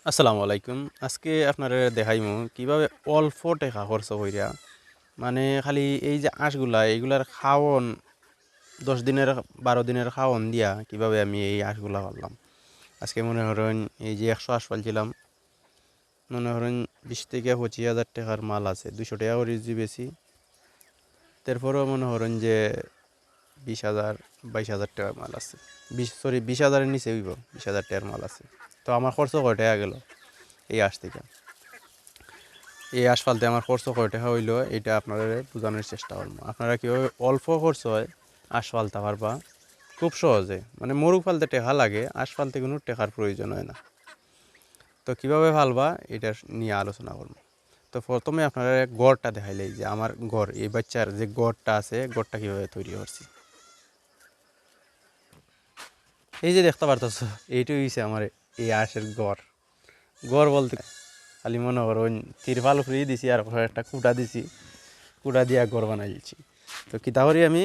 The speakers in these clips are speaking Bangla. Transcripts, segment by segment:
আসসালামু আলাইকুম। আজকে আপনারে দেখাইমু কিভাবে অল্প টাকা খরচ কইরা মানে খালি এই যে আঁশগুলা এইগুলার খাওন ১০ দিনের ১২ দিনের খাওন দিয়া কিভাবে আমি এই আঁশগুলা পারলাম। আজকে মনে করেন এই যে ১০০ আঁশ পালছিলাম, মনে করেন ২০ থেকে ২৫,০০০ টাকার মাল আছে। ২০০ টাকা করে যদি বেশি, তারপরেও মনে করেন যে ২০,০০০ ২২,০০০ টাকার মাল আছে। ২০,০০০ নিচে হইব, ২০,০০০ টাকার মাল আছে। তো আমার খরচ কয় টাকা গেল এই আঁশ থেকে? এই আঁশ ফালতে আমার খরচ কয় টাকা হইলো এটা আপনাদের বোঝানোর চেষ্টা করবো। আপনারা কীভাবে অল্প খরচ হয় আঁশ ফালতে পারবা খুব সহজে। মানে মরু ফালতে টেকা লাগে, আঁশ ফালতে কোনো টেকার প্রয়োজন হয় না। তো কীভাবে ফালবা এটা নিয়ে আলোচনা করবো। তো প্রথমে আপনারা গড়টা দেখাইলেই যে আমার গড়, এই বাচ্চার যে গড়টা আছে গড়টা কীভাবে তৈরি করছি। এই যে দেখতে পারতেছ, এইটাই হচ্ছে আমার এই আঁশের গড়। গড় বলতে খালি মনে করো তিরপাল উপরে দিছি আর একটা কুটা দিছি, কুটা দিয়া ঘর বানাই দিচ্ছি। তো কিতা করি আমি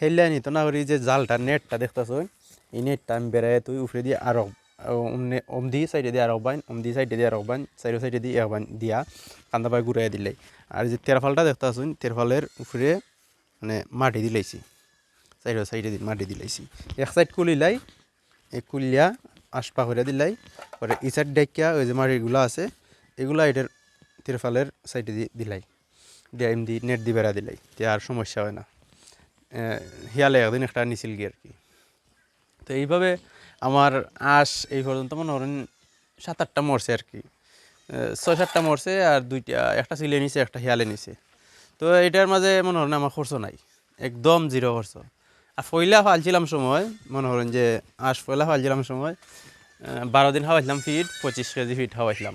হেললাই নিত না করি যে জালটা নেটটা দেখতেছ, এই নেটটা আমি বেড়াই তুই উপরে দিয়ে আরো অমদি সাইডে দিয়ে আর বাইন, অমদি সাইডে দিয়ে আর বাইন, সাইডে সাইডে দিয়ে একবান দিয়া কান্দা পায়ে ঘুরাই দিলাই। আর যে তেরফালটা দেখতেছুন তেরফালের উপরে মানে মাটি দিলাইছি, সাইডে সাইডে মাটি দিলাইছি। এক সাইড কুলিলাই, এই কুলিয়া আশপা করে দিলাই, পরে এই সাইড ডাইকিয়া ওই যে মাটিগুলো আছে এগুলা এটার তিরফালের সাইডে দিলাই, দিয়ে এমনি নেট দিয়ে বেড়া দিলাই, তে আর সমস্যা হয় না। হিয়ালে একদিন একটা নিছিল কি আর কি। তো এইভাবে আমার আঁশ এই পর্যন্ত মনে করেন ৭-৮টা মরছে আর কি, ৬-৭টা মরছে আর একটা সিলে নিছে একটা হিয়ালে নিছে। তো এটার মাঝে মনে করেন আমার খরচ নাই, একদম জিরো খরচ। আর পয়লা ফালছিলাম সময় মনে করেন যে আঁশ পয়লা ফালছিলাম সময় ১২ দিন খাওয়াইছিলাম ফিড, ২৫ কেজি ফিড খাওয়াইছিলাম।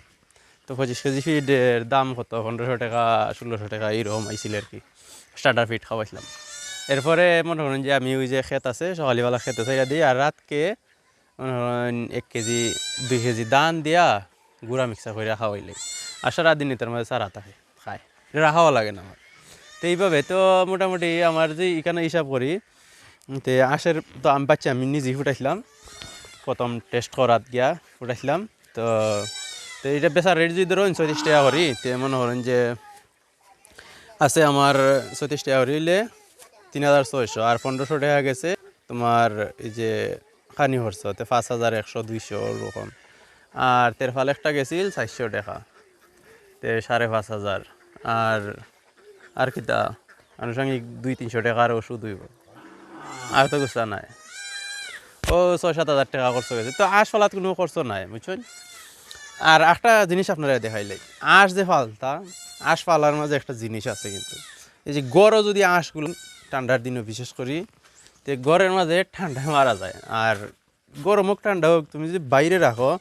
তো ২৫ কেজি ফিডের দাম কত ১৫০০ টাকা ১৬০০ টাকা এইরকম আইছিল আর কি, স্টার্টার ফিড খাওয়াইছিলাম। এরপরে মনে করেন যে আমি ওই যে ক্ষেত আছে সকালবেলা খেতে চাইয়া দিই, আর রাতকে মনে করেন ১ কেজি ২ কেজি দান দিয়া গুঁড়া মিক্সার করে খাওয়াইলে আর সারাদিন তার মধ্যে সারা থাকে খায়, এটা খাওয়া লাগে না আমার। তো এইভাবে তো মোটামুটি আমার যে এখানে হিসাব করি, তো আঁশের তো আমি পাচ্ছি আমি নিজেই ফুটাইছিলাম, প্রথম টেস্ট করাত গিয়া ফুটাইছিলাম। তো তো এটা বেচার রেট যদি ধরুন ৩৬ টাকা করি, তো মনে করেন যে আছে আমার ৩৬ টাকা করিলে ৩,৬০০, আর ১৫০০ টাকা গেছে তোমার এই যে খানি খরচ, তো ৫,১০০ ২০০ ওরকম। আর তেরফাল একটা গেছিল ৪০০ টাকা, তে ৫,৫০০। আর আর কিতা আনুষঙ্গিক ২-৩০০ টাকার ওষুধ হইব, আর তো গুছা নাই। ও ৬-৭ হাজার টাকা খরচ গেছে। তো আঁশ ফালাত কোনো খরচ নাই বুঝছেন। আর একটা জিনিস আপনারা দেখাইলে আঁশ যে ফালতা, আঁশ ফালার মাঝে একটা জিনিস আছে কিন্তু, এই যে গড়ও যদি আঁশগুলো ঠান্ডার দিনে বিশেষ করি, তো গড়ের মাঝে ঠান্ডা মারা যায়। আর গরম হোক ঠান্ডা হোক তুমি যদি বাইরে রাখো,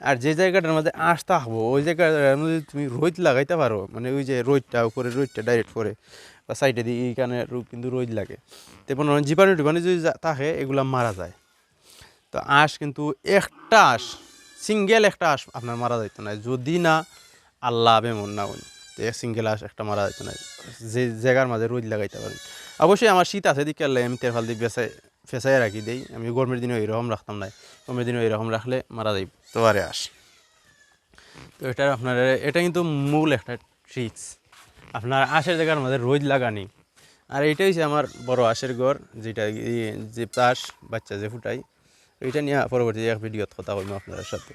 আর যে জায়গাটার মধ্যে আঁশ থাকবো ওই জায়গাটার মধ্যে তুমি রোদ লাগাইতে পারো, মানে ওই যে রোদটা উপরে রোদটা ডাইরেক্ট পরে বা সাইডে দিয়ে এইখানে কিন্তু রোদ লাগে, তো মনে হয় জীবাণু টিবাণু যদি থাকে এগুলা মারা যায়। তো আঁশ কিন্তু একটা আঁশ, সিঙ্গেল একটা আঁশ আপনার মারা যাইতো না যদি না আল্লাহ বেমন না উনি, তো সিঙ্গেল আঁশ একটা মারা যাইতো না, যে জায়গার মাঝে রোদ লাগাইতে পারেন। অবশ্যই আমার শীত আছে দিকে আল্লাহ আমি তেরফাল দিয়ে ফেসাই রাখি দেই, আমি গরমের দিনে এইরকম রাখতাম না, গরমের দিনে এইরকম রাখলে মারা যাই তো আরে আঁশ। তো এটা আপনার এটা কিন্তু মূল একটা ট্রিক্স, আপনার আঁশের জায়গার মধ্যে রোদ লাগানি। আর এইটাই হচ্ছে আমার বড় আঁশের ঘর, যেটা যে চাষ বাচ্চা যে ফুটাই, এইটা নিয়ে পরবর্তী এক ভিডিওতে কথা বলবো আপনাদের সাথে।